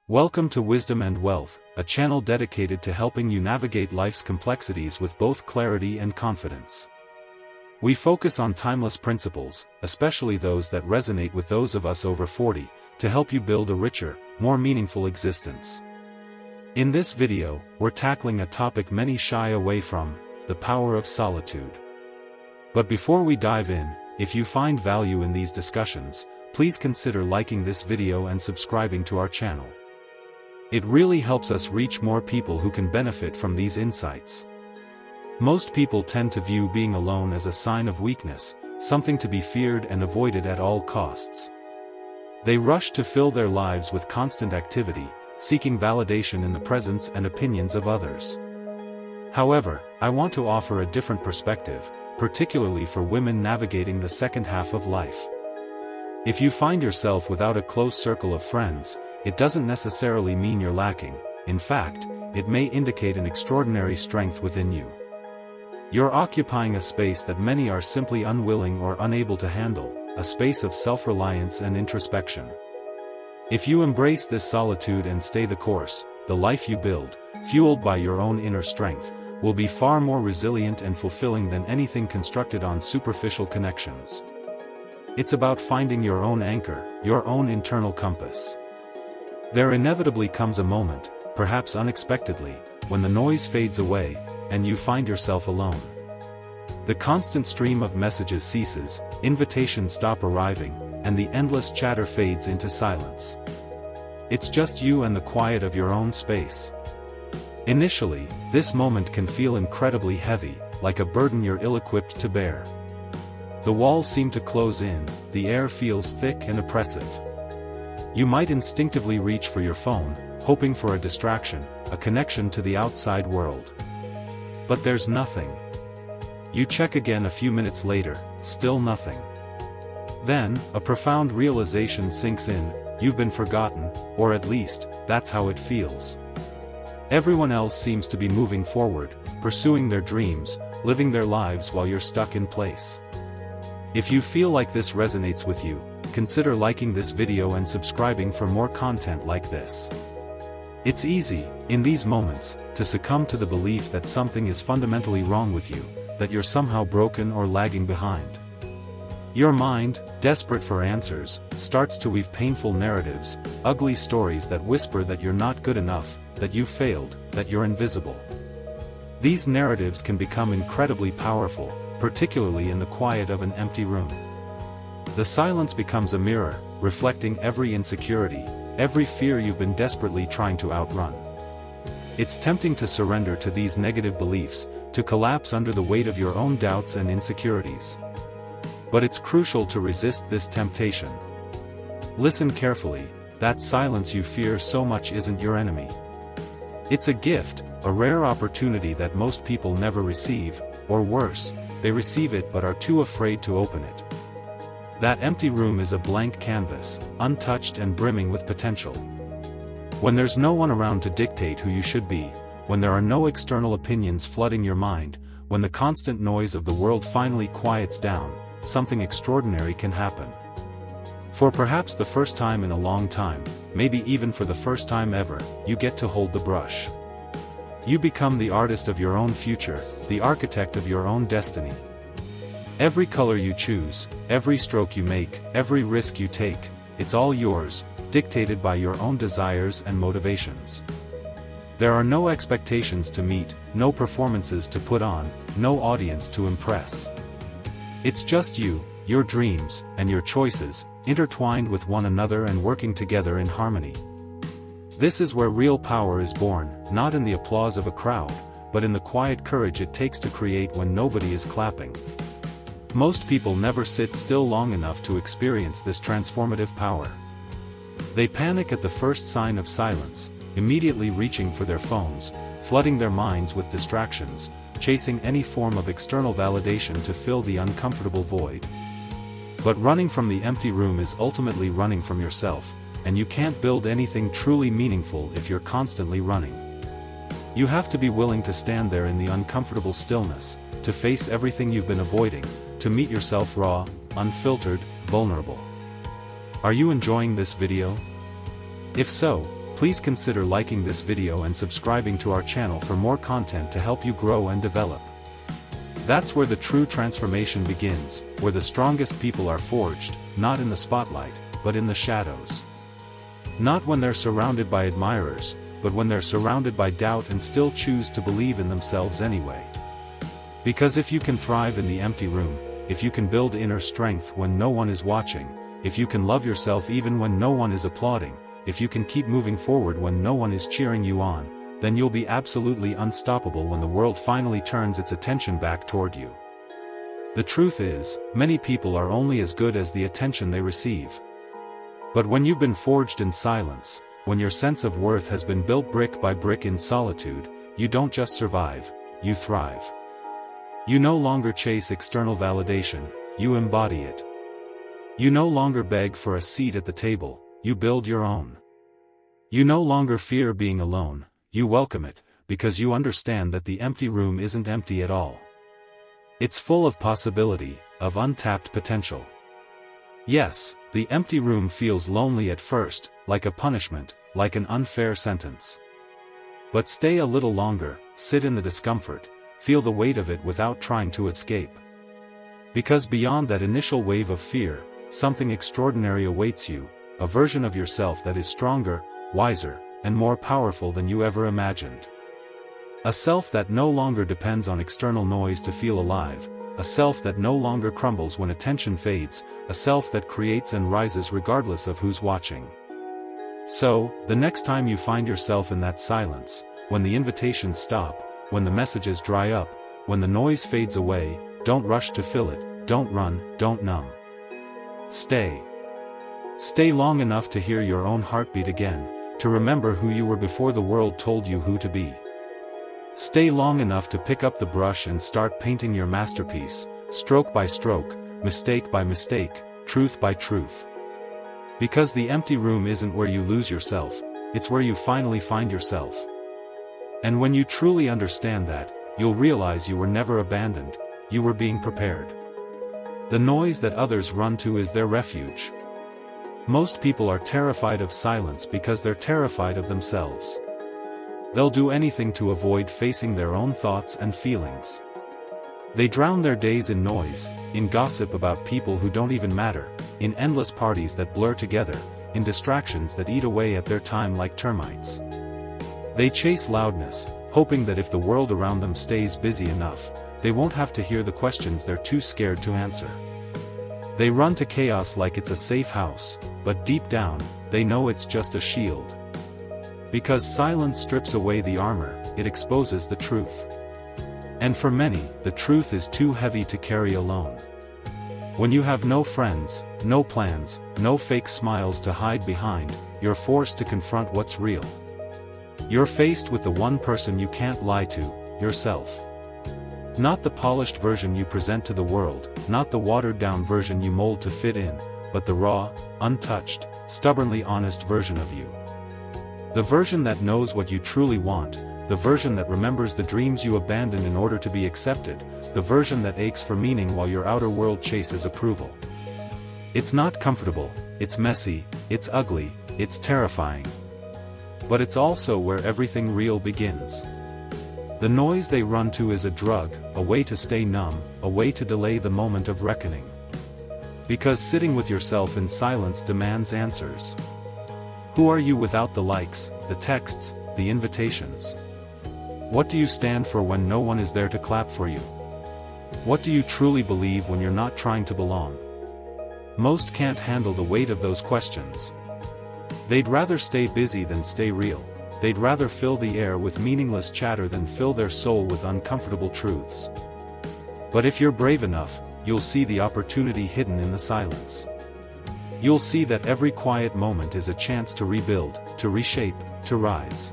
Welcome to Wisdom and Wealth, a channel dedicated to helping you navigate life's complexities with both clarity and confidence. We focus on timeless principles, especially those that resonate with those of us over 40, to help you build a richer, more meaningful existence. In this video, we're tackling a topic many shy away from: the power of solitude. But before we dive in, if you find value in these discussions, please consider liking this video and subscribing to our channel. It really helps us reach more people who can benefit from these insights. Most people tend to view being alone as a sign of weakness, something to be feared and avoided at all costs. They rush to fill their lives with constant activity, seeking validation in the presence and opinions of others. However, I want to offer a different perspective, particularly for women navigating the second half of life. If you find yourself without a close circle of friends, it doesn't necessarily mean you're lacking. In fact, it may indicate an extraordinary strength within you. You're occupying a space that many are simply unwilling or unable to handle, a space of self-reliance and introspection. If you embrace this solitude and stay the course, the life you build, fueled by your own inner strength, will be far more resilient and fulfilling than anything constructed on superficial connections. It's about finding your own anchor, your own internal compass. There inevitably comes a moment, perhaps unexpectedly, when the noise fades away, and you find yourself alone. The constant stream of messages ceases, invitations stop arriving, and the endless chatter fades into silence. It's just you and the quiet of your own space. Initially, this moment can feel incredibly heavy, like a burden you're ill-equipped to bear. The walls seem to close in, the air feels thick and oppressive. You might instinctively reach for your phone, hoping for a distraction, a connection to the outside world. But there's nothing. You check again a few minutes later, still nothing. Then, a profound realization sinks in: you've been forgotten, or at least, that's how it feels. Everyone else seems to be moving forward, pursuing their dreams, living their lives while you're stuck in place. If you feel like this resonates with you, consider liking this video and subscribing for more content like this. It's easy, in these moments, to succumb to the belief that something is fundamentally wrong with you, that you're somehow broken or lagging behind. Your mind, desperate for answers, starts to weave painful narratives, ugly stories that whisper that you're not good enough, that you've failed, that you're invisible. These narratives can become incredibly powerful, particularly in the quiet of an empty room. The silence becomes a mirror, reflecting every insecurity, every fear you've been desperately trying to outrun. It's tempting to surrender to these negative beliefs, to collapse under the weight of your own doubts and insecurities. But it's crucial to resist this temptation. Listen carefully: that silence you fear so much isn't your enemy. It's a gift, a rare opportunity that most people never receive, or worse, they receive it but are too afraid to open it. That empty room is a blank canvas, untouched and brimming with potential. When there's no one around to dictate who you should be, when there are no external opinions flooding your mind, when the constant noise of the world finally quiets down, something extraordinary can happen. For perhaps the first time in a long time, maybe even for the first time ever, you get to hold the brush. You become the artist of your own future, the architect of your own destiny. Every color you choose, every stroke you make, every risk you take, it's all yours, dictated by your own desires and motivations. There are no expectations to meet, no performances to put on, no audience to impress. It's just you, your dreams, and your choices, intertwined with one another and working together in harmony. This is where real power is born, not in the applause of a crowd, but in the quiet courage it takes to create when nobody is clapping. Most people never sit still long enough to experience this transformative power. They panic at the first sign of silence, immediately reaching for their phones, flooding their minds with distractions, chasing any form of external validation to fill the uncomfortable void. But running from the empty room is ultimately running from yourself, and you can't build anything truly meaningful if you're constantly running. You have to be willing to stand there in the uncomfortable stillness, to face everything you've been avoiding, to meet yourself raw, unfiltered, vulnerable. Are you enjoying this video? If so, please consider liking this video and subscribing to our channel for more content to help you grow and develop. That's where the true transformation begins, where the strongest people are forged, not in the spotlight, but in the shadows. Not when they're surrounded by admirers, but when they're surrounded by doubt and still choose to believe in themselves anyway. Because if you can thrive in the empty room, if you can build inner strength when no one is watching, if you can love yourself even when no one is applauding, if you can keep moving forward when no one is cheering you on, then you'll be absolutely unstoppable when the world finally turns its attention back toward you. The truth is, many people are only as good as the attention they receive. But when you've been forged in silence, when your sense of worth has been built brick by brick in solitude, you don't just survive, you thrive. You no longer chase external validation, you embody it. You no longer beg for a seat at the table, you build your own. You no longer fear being alone, you welcome it, because you understand that the empty room isn't empty at all. It's full of possibility, of untapped potential. Yes, the empty room feels lonely at first, like a punishment, like an unfair sentence. But stay a little longer, sit in the discomfort, feel the weight of it without trying to escape. Because beyond that initial wave of fear, something extraordinary awaits you, a version of yourself that is stronger, wiser, and more powerful than you ever imagined. A self that no longer depends on external noise to feel alive, a self that no longer crumbles when attention fades, a self that creates and rises regardless of who's watching. So, the next time you find yourself in that silence, when the invitations stop, when the messages dry up, when the noise fades away, don't rush to fill it, don't run, don't numb. Stay. Stay long enough to hear your own heartbeat again, to remember who you were before the world told you who to be. Stay long enough to pick up the brush and start painting your masterpiece, stroke by stroke, mistake by mistake, truth by truth. Because the empty room isn't where you lose yourself, it's where you finally find yourself. And when you truly understand that, you'll realize you were never abandoned, you were being prepared. The noise that others run to is their refuge. Most people are terrified of silence because they're terrified of themselves. They'll do anything to avoid facing their own thoughts and feelings. They drown their days in noise, in gossip about people who don't even matter, in endless parties that blur together, in distractions that eat away at their time like termites. They chase loudness, hoping that if the world around them stays busy enough, they won't have to hear the questions they're too scared to answer. They run to chaos like it's a safe house, but deep down, they know it's just a shield. Because silence strips away the armor, it exposes the truth. And for many, the truth is too heavy to carry alone. When you have no friends, no plans, no fake smiles to hide behind, you're forced to confront what's real. You're faced with the one person you can't lie to, yourself. Not the polished version you present to the world, not the watered-down version you mold to fit in, but the raw, untouched, stubbornly honest version of you. The version that knows what you truly want, the version that remembers the dreams you abandoned in order to be accepted, the version that aches for meaning while your outer world chases approval. It's not comfortable, it's messy, it's ugly, it's terrifying. But it's also where everything real begins. The noise they run to is a drug, a way to stay numb, a way to delay the moment of reckoning. Because sitting with yourself in silence demands answers. Who are you without the likes, the texts, the invitations? What do you stand for when no one is there to clap for you? What do you truly believe when you're not trying to belong? Most can't handle the weight of those questions. They'd rather stay busy than stay real. They'd rather fill the air with meaningless chatter than fill their soul with uncomfortable truths. But if you're brave enough, you'll see the opportunity hidden in the silence. You'll see that every quiet moment is a chance to rebuild, to reshape, to rise.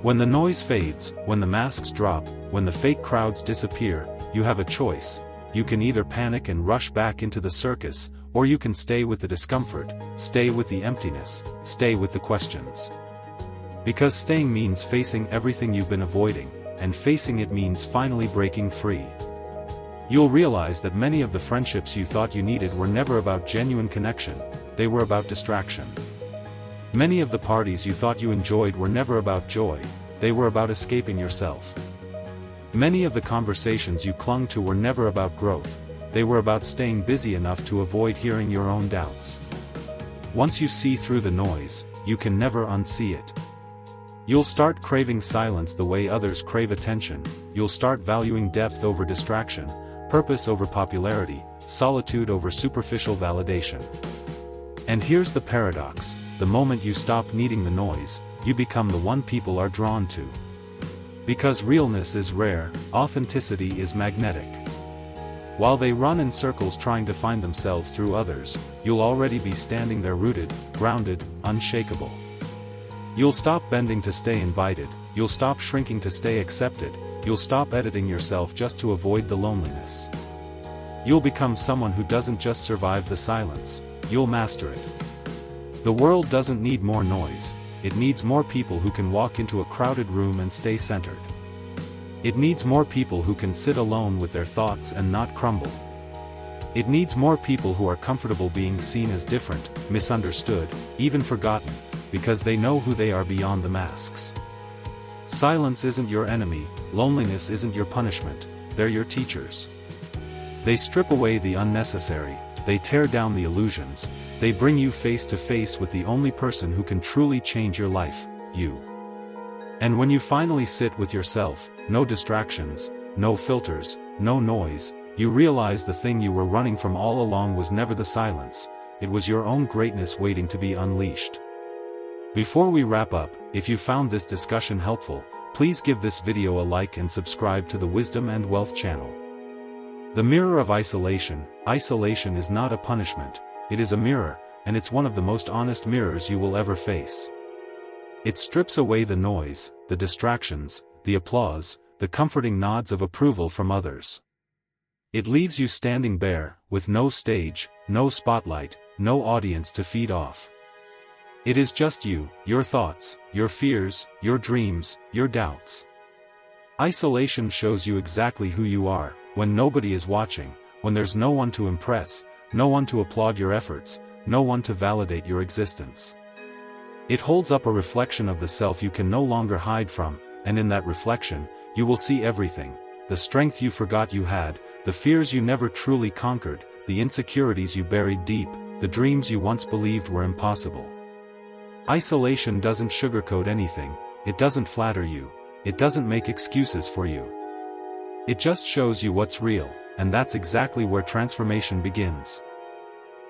When the noise fades, when the masks drop, when the fake crowds disappear, you have a choice. You can either panic and rush back into the circus, or you can stay with the discomfort, stay with the emptiness, stay with the questions. Because staying means facing everything you've been avoiding, and facing it means finally breaking free. You'll realize that many of the friendships you thought you needed were never about genuine connection, they were about distraction. Many of the parties you thought you enjoyed were never about joy, they were about escaping yourself. Many of the conversations you clung to were never about growth, they were about staying busy enough to avoid hearing your own doubts. Once you see through the noise, you can never unsee it. You'll start craving silence the way others crave attention, you'll start valuing depth over distraction, purpose over popularity, solitude over superficial validation. And here's the paradox, the moment you stop needing the noise, you become the one people are drawn to. Because realness is rare, authenticity is magnetic. While they run in circles trying to find themselves through others, you'll already be standing there rooted, grounded, unshakable. You'll stop bending to stay invited, you'll stop shrinking to stay accepted, you'll stop editing yourself just to avoid the loneliness. You'll become someone who doesn't just survive the silence, you'll master it. The world doesn't need more noise, it needs more people who can walk into a crowded room and stay centered. It needs more people who can sit alone with their thoughts and not crumble. It needs more people who are comfortable being seen as different, misunderstood, even forgotten, because they know who they are beyond the masks. Silence isn't your enemy, loneliness isn't your punishment, they're your teachers. They strip away the unnecessary, they tear down the illusions, they bring you face to face with the only person who can truly change your life, you. And when you finally sit with yourself, no distractions, no filters, no noise, you realize the thing you were running from all along was never the silence, it was your own greatness waiting to be unleashed. Before we wrap up, if you found this discussion helpful, please give this video a like and subscribe to the Wisdom and Wealth channel. The mirror of isolation. Isolation is not a punishment, it is a mirror, and it's one of the most honest mirrors you will ever face. It strips away the noise, the distractions, the applause, the comforting nods of approval from others. It leaves you standing bare, with no stage, no spotlight, no audience to feed off. It is just you, your thoughts, your fears, your dreams, your doubts. Isolation shows you exactly who you are, when nobody is watching, when there's no one to impress, no one to applaud your efforts, no one to validate your existence. It holds up a reflection of the self you can no longer hide from, and in that reflection, you will see everything, the strength you forgot you had, the fears you never truly conquered, the insecurities you buried deep, the dreams you once believed were impossible. Isolation doesn't sugarcoat anything, it doesn't flatter you, it doesn't make excuses for you. It just shows you what's real, and that's exactly where transformation begins.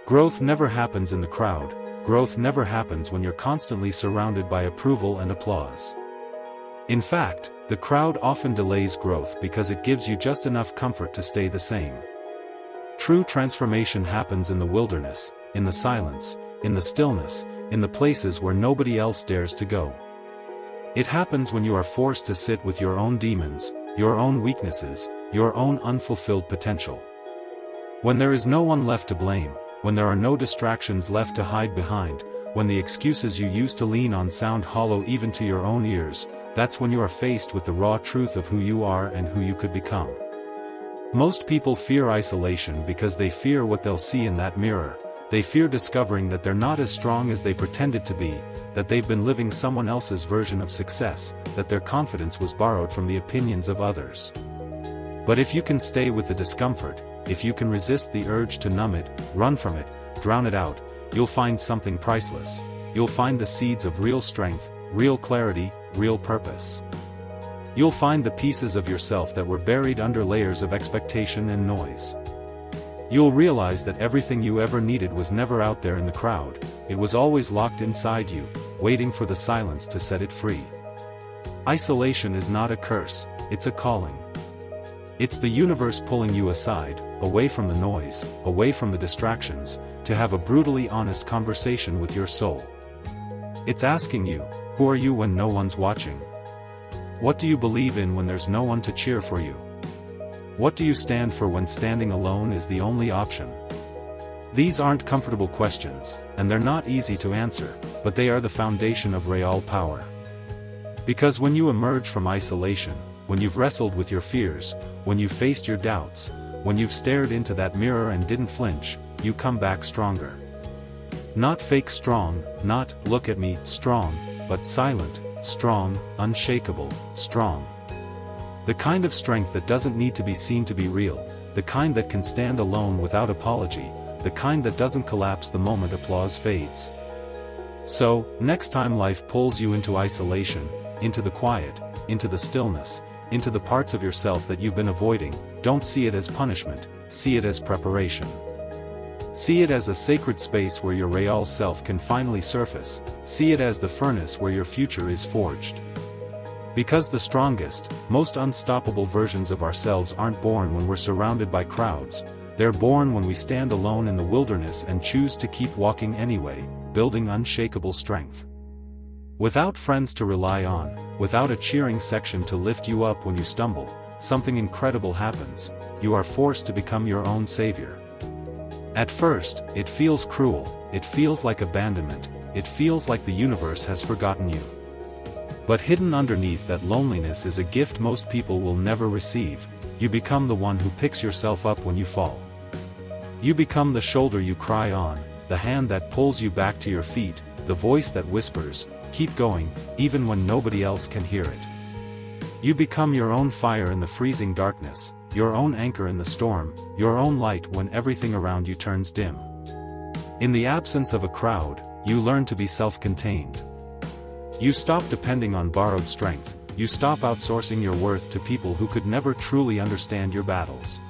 Growth never happens in the crowd, growth never happens when you're constantly surrounded by approval and applause. In fact, the crowd often delays growth because it gives you just enough comfort to stay the same. True transformation happens in the wilderness, in the silence, in the stillness, in the places where nobody else dares to go. It happens when you are forced to sit with your own demons, your own weaknesses, your own unfulfilled potential. When there is no one left to blame, when there are no distractions left to hide behind, when the excuses you used to lean on sound hollow even to your own ears, that's when you are faced with the raw truth of who you are and who you could become. Most people fear isolation because they fear what they'll see in that mirror. They fear discovering that they're not as strong as they pretended to be, that they've been living someone else's version of success, that their confidence was borrowed from the opinions of others. But if you can stay with the discomfort, if you can resist the urge to numb it, run from it, drown it out, you'll find something priceless. You'll find the seeds of real strength, real clarity, real purpose. You'll find the pieces of yourself that were buried under layers of expectation and noise. You'll realize that everything you ever needed was never out there in the crowd, it was always locked inside you, waiting for the silence to set it free. Isolation is not a curse, it's a calling. It's the universe pulling you aside, away from the noise, away from the distractions, to have a brutally honest conversation with your soul. It's asking you, who are you when no one's watching? What do you believe in when there's no one to cheer for you? What do you stand for when standing alone is the only option? These aren't comfortable questions, and they're not easy to answer, but they are the foundation of real power. Because when you emerge from isolation, when you've wrestled with your fears, when you've faced your doubts, when you've stared into that mirror and didn't flinch, you come back stronger. Not fake strong, not, look at me, strong, but silent, strong, unshakable, strong. The kind of strength that doesn't need to be seen to be real, the kind that can stand alone without apology, the kind that doesn't collapse the moment applause fades. So, next time life pulls you into isolation, into the quiet, into the stillness, into the parts of yourself that you've been avoiding, don't see it as punishment, see it as preparation. See it as a sacred space where your real self can finally surface, see it as the furnace where your future is forged. Because the strongest, most unstoppable versions of ourselves aren't born when we're surrounded by crowds, they're born when we stand alone in the wilderness and choose to keep walking anyway, building unshakable strength. Without friends to rely on, without a cheering section to lift you up when you stumble, something incredible happens, you are forced to become your own savior. At first, it feels cruel, it feels like abandonment, it feels like the universe has forgotten you. But hidden underneath that loneliness is a gift most people will never receive. You become the one who picks yourself up when you fall. You become the shoulder you cry on, the hand that pulls you back to your feet, the voice that whispers, keep going, even when nobody else can hear it. You become your own fire in the freezing darkness, your own anchor in the storm, your own light when everything around you turns dim. In the absence of a crowd, you learn to be self-contained. You stop depending on borrowed strength, you stop outsourcing your worth to people who could never truly understand your battles.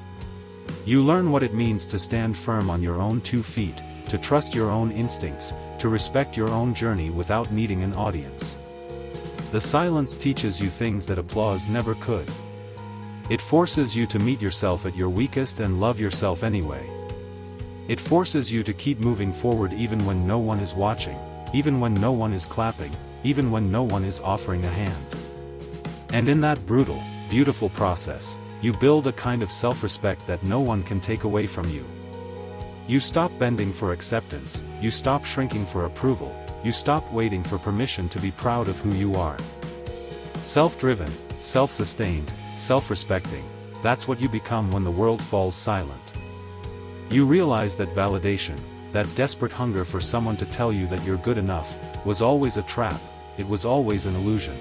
You learn what it means to stand firm on your own 2 feet, to trust your own instincts, to respect your own journey without needing an audience. The silence teaches you things that applause never could. It forces you to meet yourself at your weakest and love yourself anyway. It forces you to keep moving forward even when no one is watching, even when no one is clapping, even when no one is offering a hand. And in that brutal, beautiful process, you build a kind of self-respect that no one can take away from you. You stop bending for acceptance, you stop shrinking for approval, you stop waiting for permission to be proud of who you are. Self-driven, self-sustained, self-respecting, that's what you become when the world falls silent. You realize that validation, that desperate hunger for someone to tell you that you're good enough, was always a trap, it was always an illusion.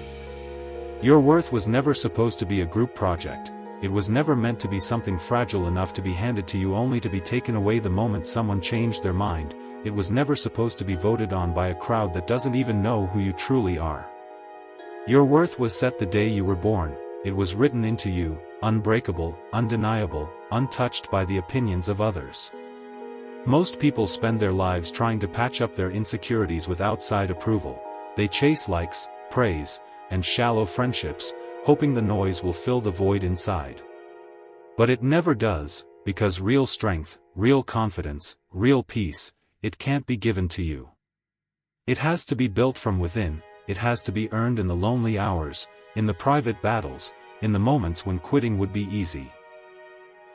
Your worth was never supposed to be a group project, it was never meant to be something fragile enough to be handed to you only to be taken away the moment someone changed their mind, it was never supposed to be voted on by a crowd that doesn't even know who you truly are. Your worth was set the day you were born. It was written into you, unbreakable, undeniable, untouched by the opinions of others. Most people spend their lives trying to patch up their insecurities with outside approval. They chase likes, praise, and shallow friendships, hoping the noise will fill the void inside. But it never does, because real strength, real confidence, real peace, it can't be given to you. It has to be built from within, it has to be earned in the lonely hours, in the private battles, in the moments when quitting would be easy.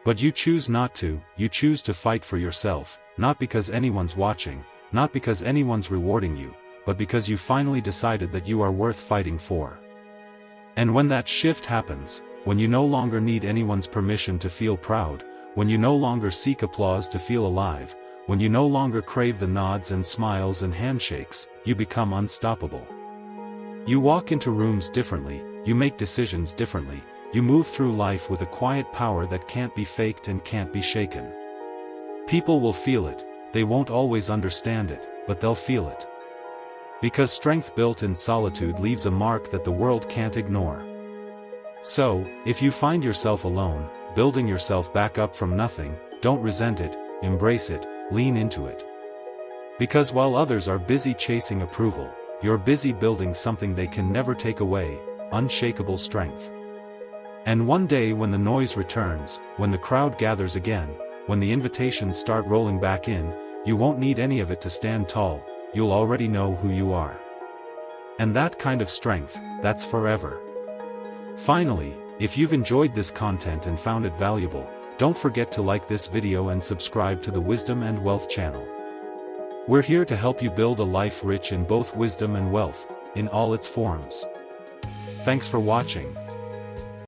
But you choose not to, you choose to fight for yourself, not because anyone's watching, not because anyone's rewarding you, but because you finally decided that you are worth fighting for. And when that shift happens, when you no longer need anyone's permission to feel proud, when you no longer seek applause to feel alive, when you no longer crave the nods and smiles and handshakes, you become unstoppable. You walk into rooms differently, you make decisions differently, you move through life with a quiet power that can't be faked and can't be shaken. People will feel it, they won't always understand it, but they'll feel it. Because strength built in solitude leaves a mark that the world can't ignore. So, if you find yourself alone, building yourself back up from nothing, don't resent it, embrace it, lean into it. Because while others are busy chasing approval, you're busy building something they can never take away, unshakable strength. And one day when the noise returns, when the crowd gathers again, when the invitations start rolling back in, you won't need any of it to stand tall, you'll already know who you are. And that kind of strength, that's forever. Finally, if you've enjoyed this content and found it valuable, don't forget to like this video and subscribe to the Wisdom and Wealth channel. We're here to help you build a life rich in both wisdom and wealth, in all its forms. Thanks for watching.